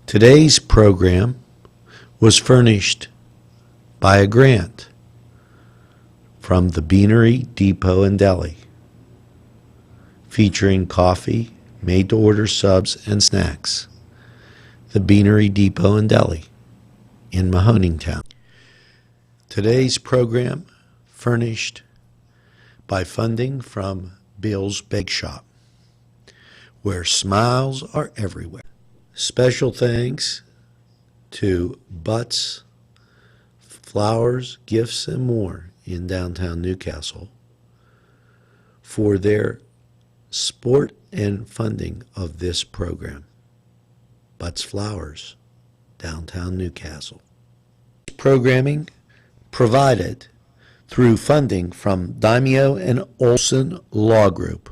Today's program was furnished by a grant from the Beanery Depot and Deli, featuring coffee, made-to-order subs, and snacks. The Beanery Depot and Deli in Mahoningtown. Today's program furnished by funding from Bill's Bake Shop, where smiles are everywhere. Special thanks to Butts, Flowers, Gifts, and More in downtown Newcastle for their support and funding of this program. Butts Flowers, downtown Newcastle. Programming provided through funding from Daimio and Olson Law Group,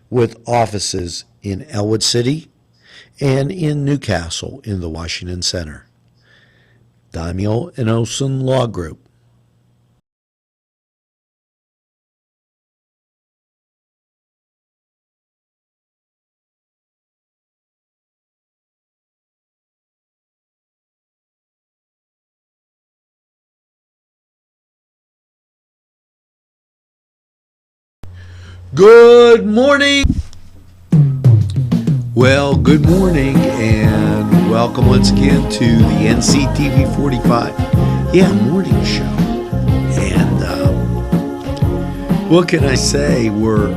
with offices in Elwood City and in Newcastle in the Washington Center. Daimio and Olson Law Group. Good morning. Well, good morning and welcome once again to the NCTV45 morning show. And what can I say? We're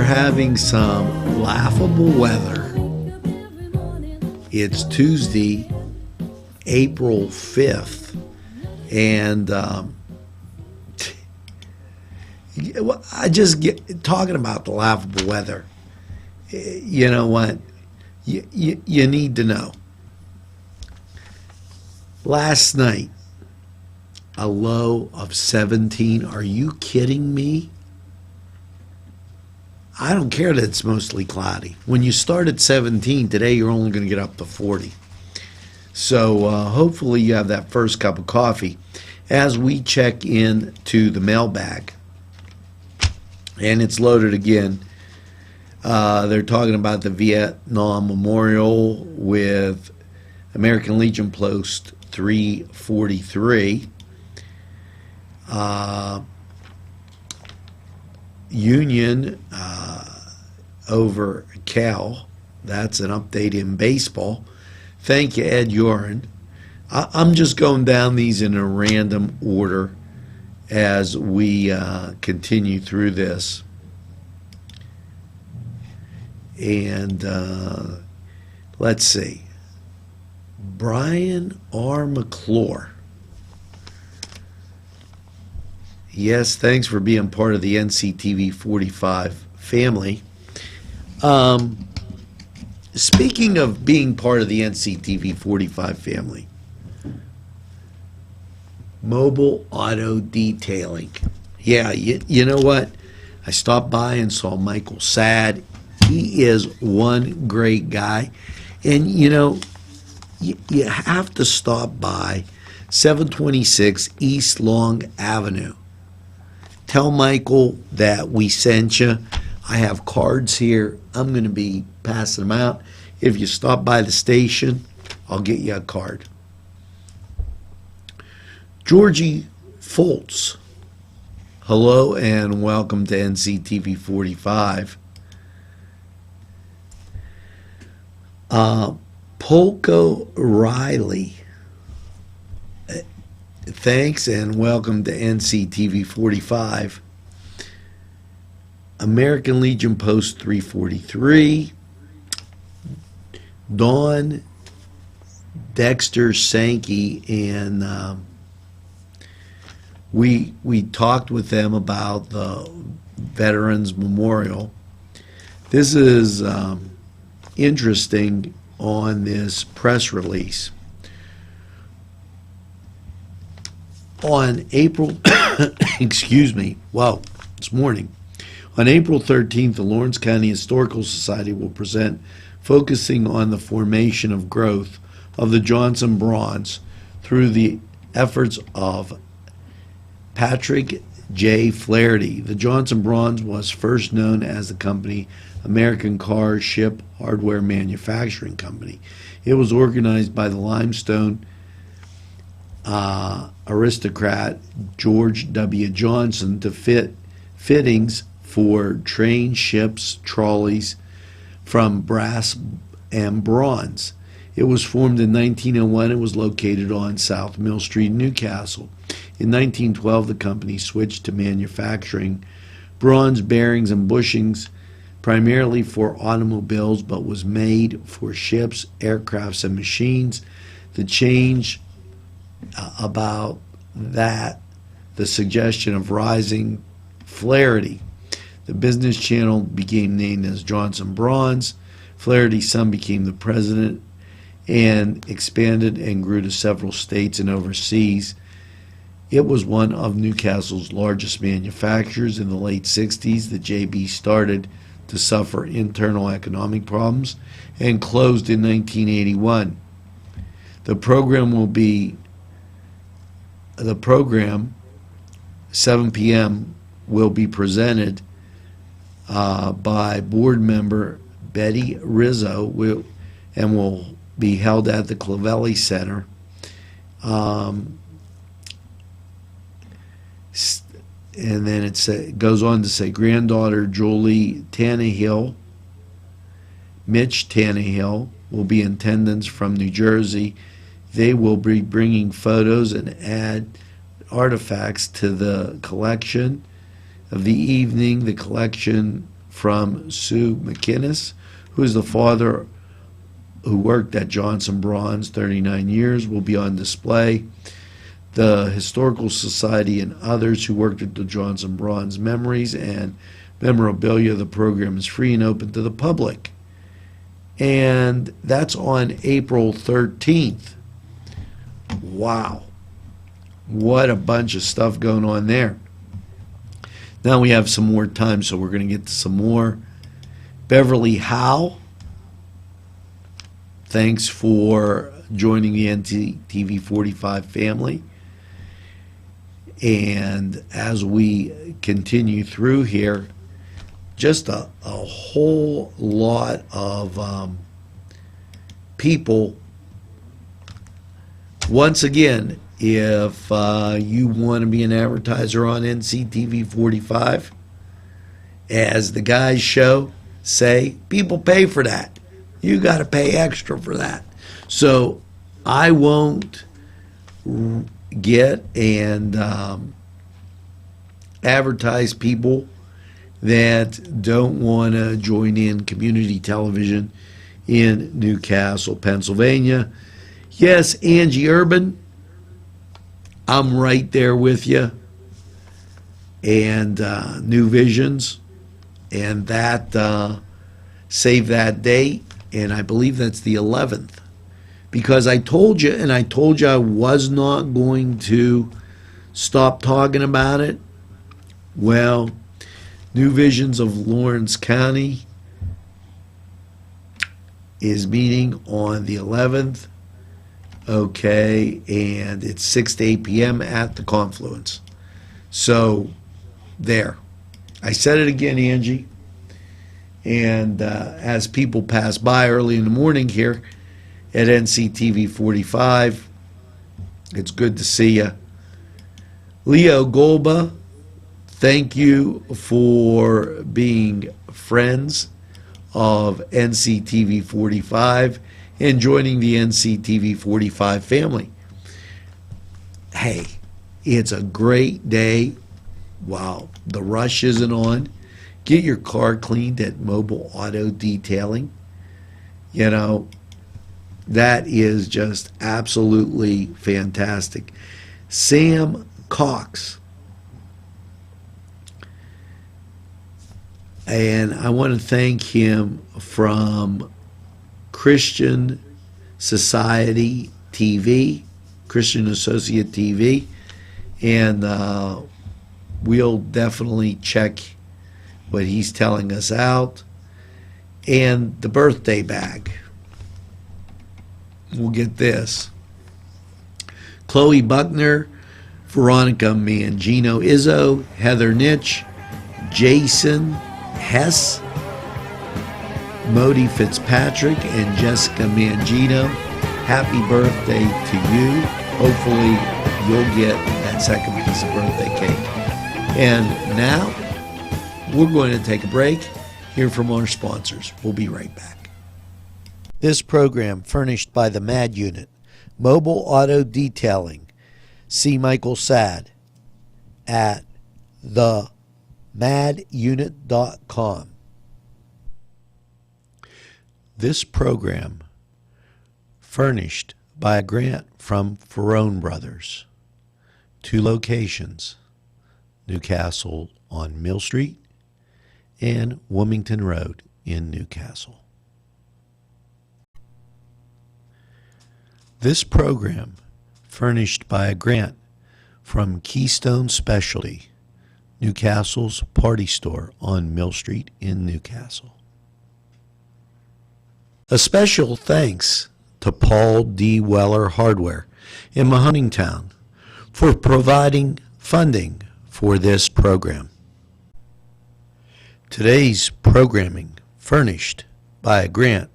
having some laughable weather. It's Tuesday, April 5th, and I just get talking about the laughable weather. You know what? You need to know. Last night, a low of 17. Are you kidding me? I don't care that it's mostly cloudy. When you start at 17, today you're only going to get up to 40. So hopefully you have that first cup of coffee as we check in to the mailbag. And it's loaded again. They're talking about the Vietnam Memorial with American Legion Post 343. Union over Cal. That's an update in baseball. Thank you, Ed Yoren. I'm just going down these in a random order as we continue through this. And let's see. Brian R. McClure. Yes, thanks for being part of the NCTV 45 family. Speaking of being part of the NCTV 45 family, mobile auto detailing. Yeah, you know what? I stopped by and saw Michael Sad. He is one great guy. And, you know, you have to stop by 726 East Long Avenue. Tell Michael that we sent you. I have cards here. I'm going to be passing them out. If you stop by the station, I'll get you a card. Georgie Foltz, hello and welcome to NCTV 45. Polko Riley, thanks and welcome to NCTV 45. American Legion Post 343. Dawn Dexter Sankey, and we talked with them about the Veterans Memorial. This is interesting on this press release. On April, excuse me, wow, it's morning. On April 13th, the Lawrence County Historical Society will present focusing on the formation of growth of the Johnson Bronze through the efforts of Patrick J. Flaherty. The Johnson Bronze was first known as the company American Car Ship Hardware Manufacturing Company. It was organized by the limestone aristocrat George W. Johnson to fit fittings for train ships, trolleys from brass and bronze. It was formed in 1901 and was located on South Mill Street, Newcastle. In 1912, the company switched to manufacturing bronze bearings and bushings primarily for automobiles, but was made for ships, aircrafts, and machines. The change about that, the suggestion of rising Flaherty. The business channel became named as Johnson Bronze. Flaherty's son became the president and expanded and grew to several states and overseas. It was one of Newcastle's largest manufacturers. In the late 60s, the JB started to suffer internal economic problems and closed in 1981. The program 7 p.m. will be presented by board member Betty Rizzo and will be held at the Clavelli Center. And then it goes on to say granddaughter Julie Tannehill, Mitch Tannehill, will be in attendance from New Jersey. They will be bringing photos and add artifacts to the collection of the evening. The collection from Sue McInnes, who is the father who worked at Johnson Bronze 39 years, will be on display. The Historical Society and others who worked at the Johnson Bronze memories and memorabilia of the program is free and open to the public. And that's on April 13th. Wow. What a bunch of stuff going on there. Now we have some more time, so we're going to get to some more. Beverly Howe, thanks for joining the NCTV45 family. And as we continue through here, just a whole lot of people. Once again, if you want to be an advertiser on NCTV45, as the guys say, people pay for that. You got to pay extra for that. So I won't get and advertise people that don't want to join in community television in Newcastle, Pennsylvania. Yes, Angie Urban, I'm right there with you. And New Visions, and that save that date, and I believe that's the 11th. Because I told you I was not going to stop talking about it. Well, New Visions of Lawrence County is meeting on the 11th. Okay, and it's 6 to 8 p.m. at the Confluence. So, there. I said it again, Angie. And as people pass by early in the morning here at NCTV 45, it's good to see you. Leo Golba, thank you for being friends of NCTV 45 and joining the NCTV 45 family. Hey, it's a great day while the rush isn't on. Get your car cleaned at Mobile Auto Detailing. You know, that is just absolutely fantastic. Sam Cox. And I want to thank him from Christian Society TV, Christian Associate TV, and we'll definitely check what he's telling us out. And the birthday bag. We'll get this. Chloe Buckner, Veronica Mangino Izzo, Heather Nitch, Jason Hess, Modi Fitzpatrick and Jessica Mangino, happy birthday to you. Hopefully you'll get that second piece of birthday cake. And now we're going to take a break, hear from our sponsors. We'll be right back. This program furnished by the MAD Unit, Mobile Auto Detailing. See Michael Sad at themadunit.com. This program furnished by a grant from Ferrone Brothers. 2 locations, Newcastle on Mill Street and Wilmington Road in Newcastle. This program furnished by a grant from Keystone Specialty, Newcastle's party store on Mill Street in Newcastle. A special thanks to Paul D. Weller Hardware in Mahoningtown for providing funding for this program. Today's programming furnished by a grant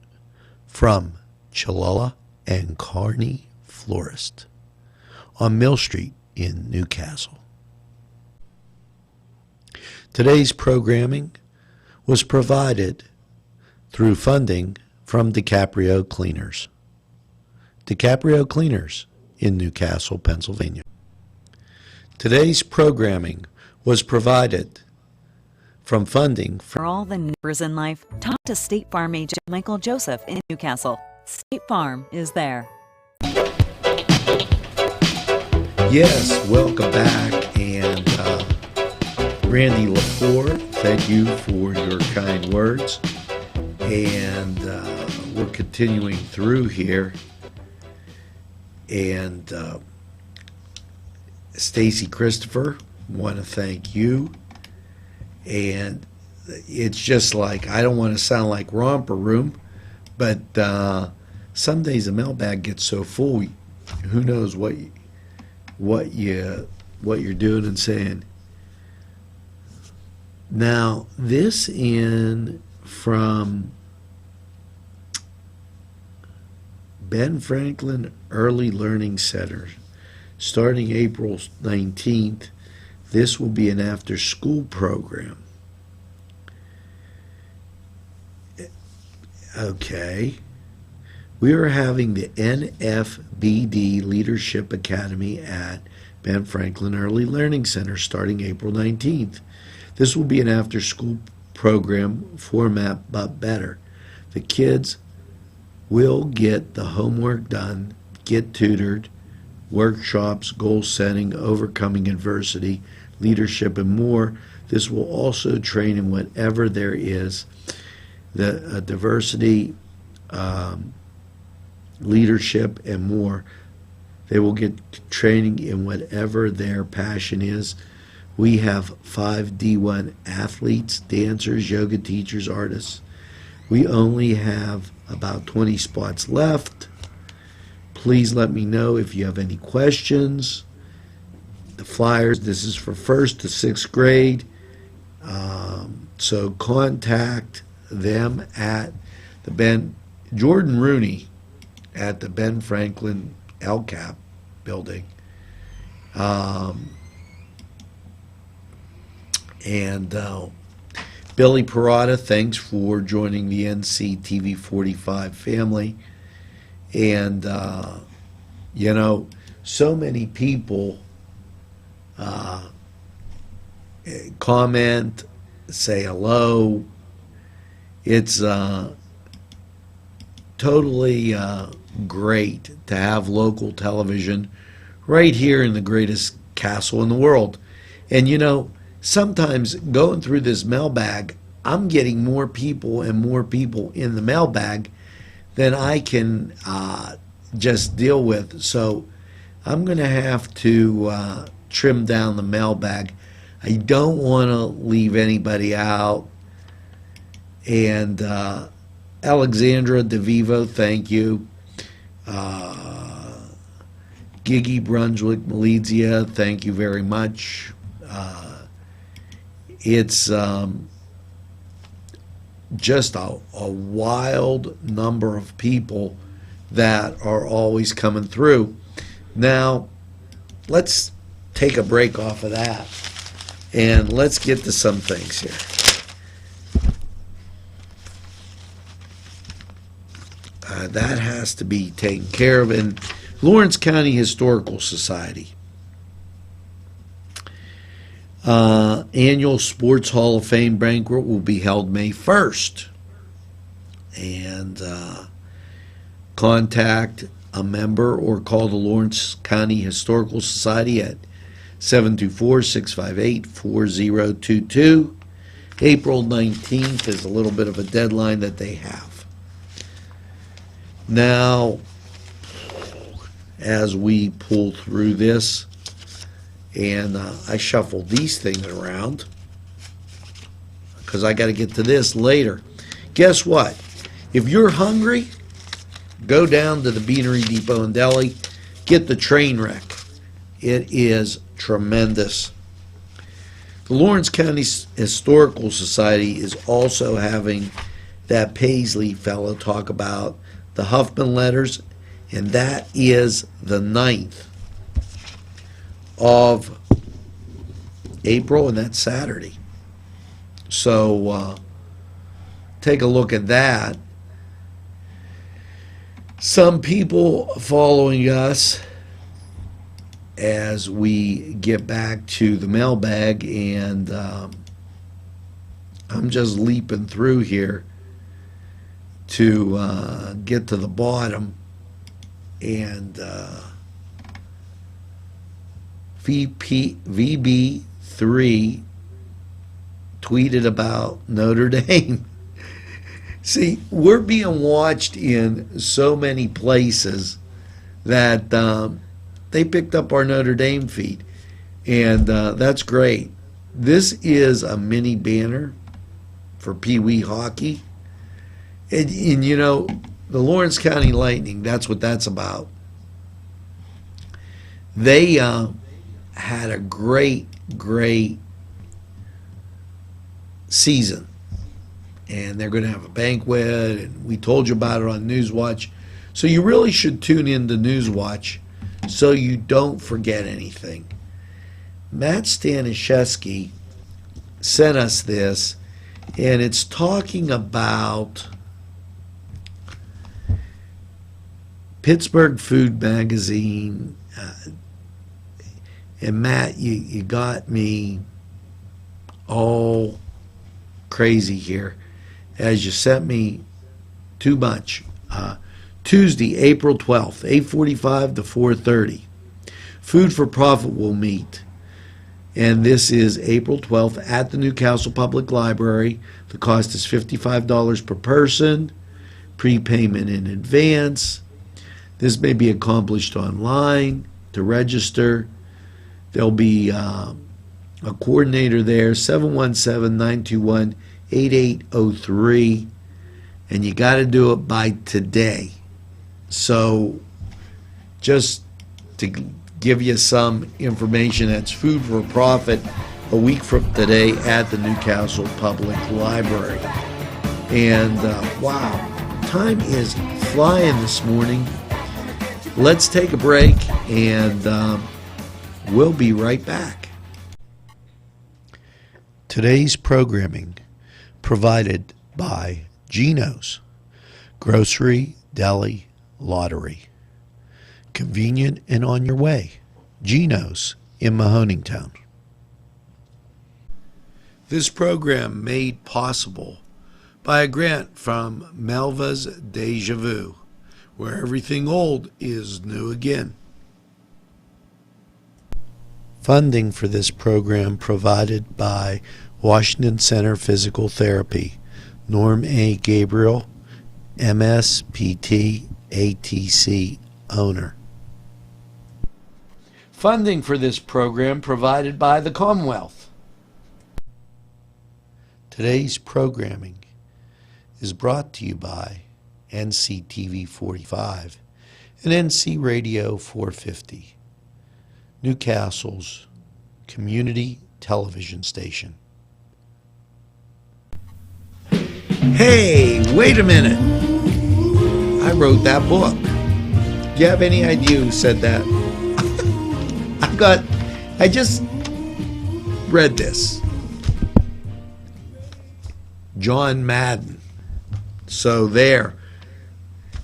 from Chilala and Carney Florist on Mill Street in Newcastle. Today's programming was provided through funding from DiCaprio Cleaners. DiCaprio Cleaners in Newcastle, Pennsylvania. Today's programming was provided from funding For all the numbers in life, talk to State Farm agent Michael Joseph in Newcastle. State Farm is there. Yes, welcome back. And Randy Lepore, thank you for your kind words. And we're continuing through here. And Stacy Christopher, want to thank you. And it's just like, I don't want to sound like Romper Room, but some days the mailbag gets so full, who knows what you're doing and saying. Now, this in from Ben Franklin Early Learning Center, starting April 19th. This will be an after-school program. Okay. We are having the NFBD Leadership Academy at Ben Franklin Early Learning Center starting April 19th. This will be an after-school program format, but better. The kids will get the homework done, get tutored, workshops, goal setting, overcoming adversity, leadership, and more. This will also train in whatever there is, the diversity, leadership, and more. They will get training in whatever their passion is. We have 5 D1 athletes, dancers, yoga teachers, artists. We only have about 20 spots left. Please let me know if you have any questions. The flyers, this is for 1st to 6th grade. So contact them at Jordan Rooney at the Ben Franklin LCAP building. Billy Perrotta, thanks for joining the NCTV45 family. And, so many people comment, say hello. It's totally great to have local television right here in the greatest castle in the world. And, sometimes going through this mailbag, I'm getting more people and more people in the mailbag than I can just deal with. So I'm going to have to trim down the mailbag. I don't want to leave anybody out. And Alexandra DeVivo, thank you. Gigi Brunswick Malizia, thank you very much. It's just a wild number of people that are always coming through. Now, let's take a break off of that and let's get to some things here. That has to be taken care of. And Lawrence County Historical Society. Annual Sports Hall of Fame banquet will be held May 1st. And contact a member or call the Lawrence County Historical Society at 724-658-4022. April 19th is a little bit of a deadline that they have. Now, as we pull through this, and I shuffle these things around because I got to get to this later. Guess what? If you're hungry, go down to the Beanery Depot and Deli, get the train wreck. It is tremendous. The Lawrence County Historical Society is also having that Paisley fellow talk about the Huffman letters, and that is the 9th of April, and that's Saturday. So take a look at that. Some people following us as we get back to the mailbag, and I'm just leaping through here to get to the bottom. And VB3 tweeted about Notre Dame. See, we're being watched in so many places that they picked up our Notre Dame feed, and that's great. This is a mini banner for Pee Wee hockey, and you know, the Lawrence County Lightning, that's what that's about. They had a great season, and they're going to have a banquet, and we told you about it on Newswatch. So you really should tune in to Newswatch so you don't forget anything. Matt Staniszewski sent us this, and it's talking about Pittsburgh Food Magazine. And Matt, you got me all crazy here as you sent me too much. Tuesday, April 12th, 8:45 to 4:30. Food for Profit will meet. And this is April 12th at the Newcastle Public Library. The cost is $55 per person, prepayment in advance. This may be accomplished online. To register, there'll be a coordinator there, 717-921-8803, and you got to do it by today. So just to give you some information, that's Food for Profit a week from today at the Newcastle Public Library. And wow, time is flying this morning. Let's take a break, and we'll be right back. Today's programming provided by Geno's Grocery, Deli, Lottery. Convenient and on your way. Geno's in Mahoningtown. This program made possible by a grant from Melva's Deja Vu, where everything old is new again. Funding for this program provided by Washington Center Physical Therapy, Norm A. Gabriel, MSPT, ATC owner. Funding for this program provided by the Commonwealth. Today's programming is brought to you by NCTV45 and NC Radio 450, Newcastle's community television station. Hey, wait a minute. I wrote that book. Do you have any idea who said that? I just read this. John Madden. So there.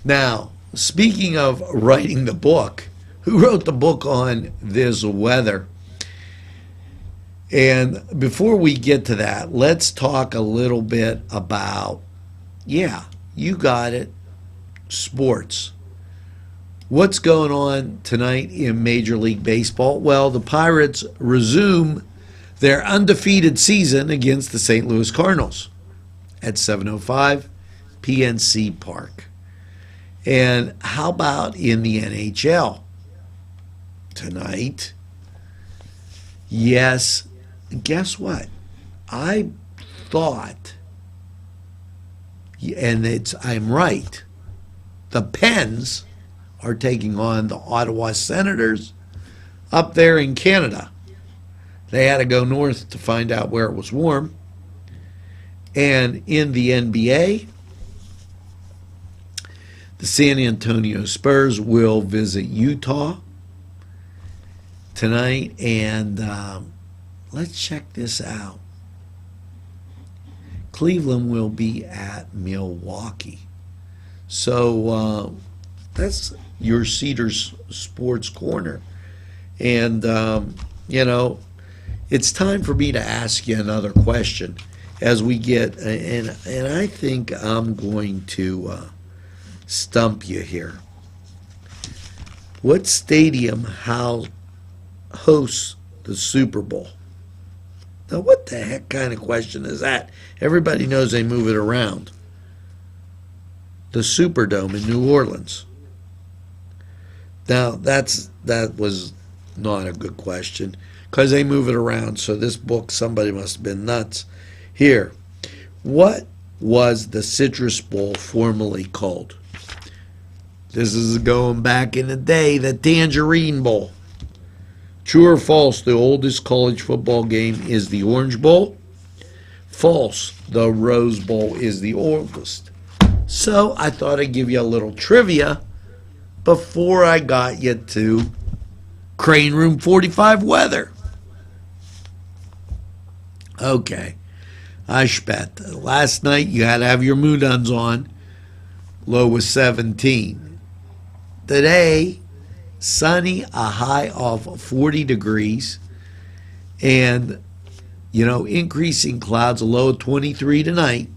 Now, speaking of writing the book, who wrote the book on this weather? And before we get to that, let's talk a little bit about, yeah, you got it, sports. What's going on tonight in Major League Baseball? Well, the Pirates resume their undefeated season against the St. Louis Cardinals at 7:05 PNC Park. And how about in the NHL tonight? Yes, guess what? I thought, and I'm right, the Pens are taking on the Ottawa Senators up there in Canada. They had to go north to find out where it was warm. And in the NBA, the San Antonio Spurs will visit Utah tonight. And let's check this out. Cleveland will be at Milwaukee. So that's your Cedars Sports Corner. And, it's time for me to ask you another question as we get, and I think I'm going to stump you here. What stadium hosts the Super Bowl? Now, what the heck kind of question is that? Everybody knows they move it around. The Superdome in New Orleans. Now, that was not a good question because they move it around. So this book, somebody must have been nuts. Here, what was the Citrus Bowl formerly called? This is going back in the day, the Tangerine Bowl. True or false, the oldest college football game is the Orange Bowl? False, the Rose Bowl is the oldest. So I thought I'd give you a little trivia before I got you to Crane Room 45 weather. Okay, I bet. Last night you had to have your Mooduns on. Low was 17. Today, sunny, a high of 40 degrees. And, increasing clouds, a low of 23 tonight.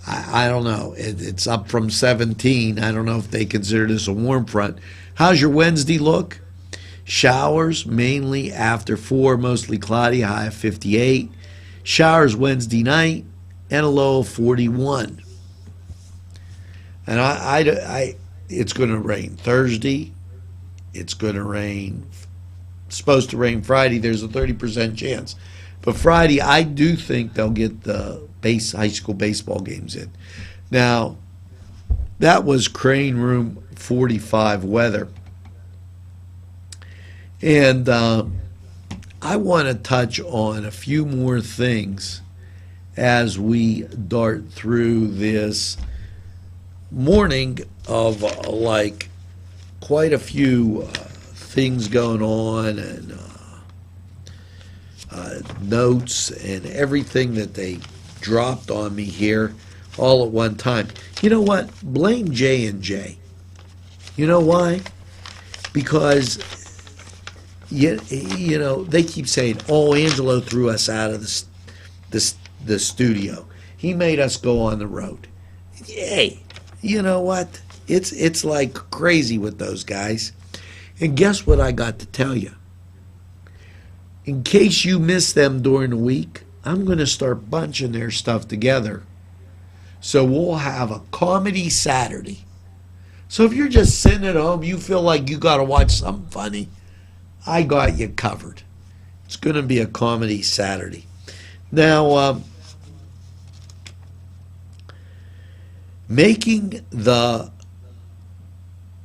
I don't know. It's up from 17. I don't know if they consider this a warm front. How's your Wednesday look? Showers mainly after 4, mostly cloudy, high of 58. Showers Wednesday night and a low of 41. And it's going to rain Thursday. It's going to rain. Supposed to rain Friday. There's a 30% chance. But Friday, I do think they'll get the high school baseball games in. Now, that was Crane Room 45 weather. And I want to touch on a few more things as we dart through this morning of quite a few things going on and notes and everything that they dropped on me here all at one time. You know what? Blame J&J. You know why? Because they keep saying, "Oh, Angelo threw us out of the studio. He made us go on the road." Hey, you know what? It's like crazy with those guys. And guess what I got to tell you? In case you miss them during the week, I'm going to start bunching their stuff together. So we'll have a comedy Saturday. So if you're just sitting at home, you feel like you got to watch something funny, I got you covered. It's going to be a comedy Saturday. Now, making the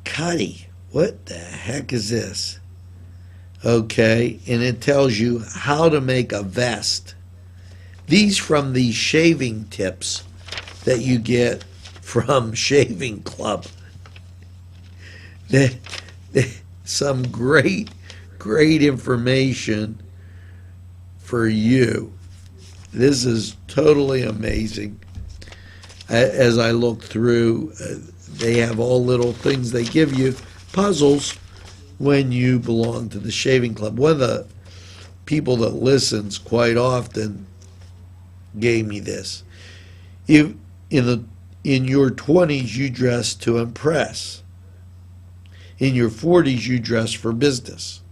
cutty. What the heck is this? Okay, and it tells you how to make a vest These from the shaving tips that you get from Shaving Club. Some great information for you. This is totally amazing. As I look through, they have all little things they give you, puzzles, when you belong to the Shaving Club. One of the people that listens quite often gave me this. If in your 20s you dress to impress. In your 40s you dress for business.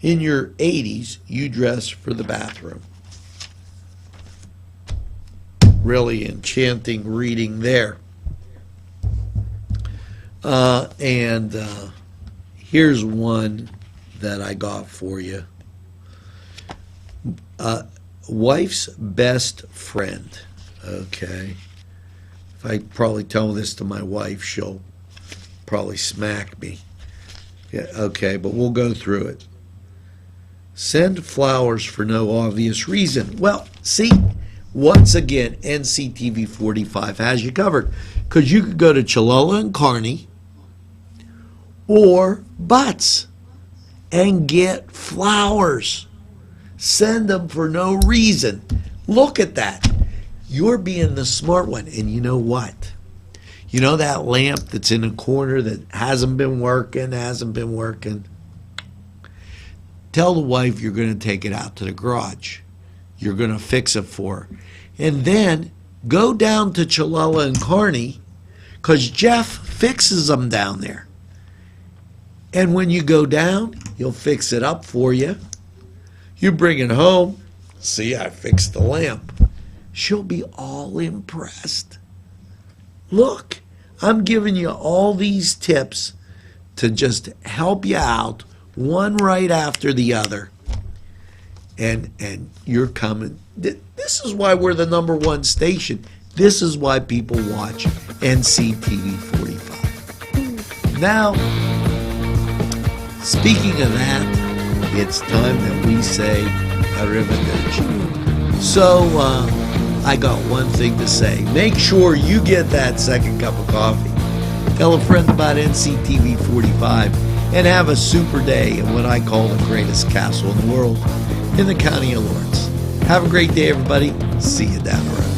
In your 80s you dress for the bathroom. Really enchanting reading there. And here's one that I got for you. Wife's best friend. Okay. If I probably tell this to my wife, she'll probably smack me. Yeah, okay, but we'll go through it. Send flowers for no obvious reason. Well, see, once again, NCTV45 has you covered. Because you could go to Cholula and Kearney or Butts and get flowers. Send them for no reason. Look at that. You're being the smart one. And you know what? You know that lamp that's in a corner that hasn't been working? Tell the wife you're going to take it out to the garage. You're going to fix it for her. And then go down to Cholula and Kearney, because Jeff fixes them down there. And when you go down, he'll fix it up for you. You bring it home. See, I fixed the lamp. She'll be all impressed. Look, I'm giving you all these tips to just help you out, one right after the other. And you're coming. This is why we're the #1 station. This is why people watch NCTV45. Now, speaking of that, it's time that we say arrivederci. So, I got one thing to say. Make sure you get that second cup of coffee. Tell a friend about NCTV45 and have a super day in what I call the greatest castle in the world, in the county of Lawrence. Have a great day, everybody. See you down the road.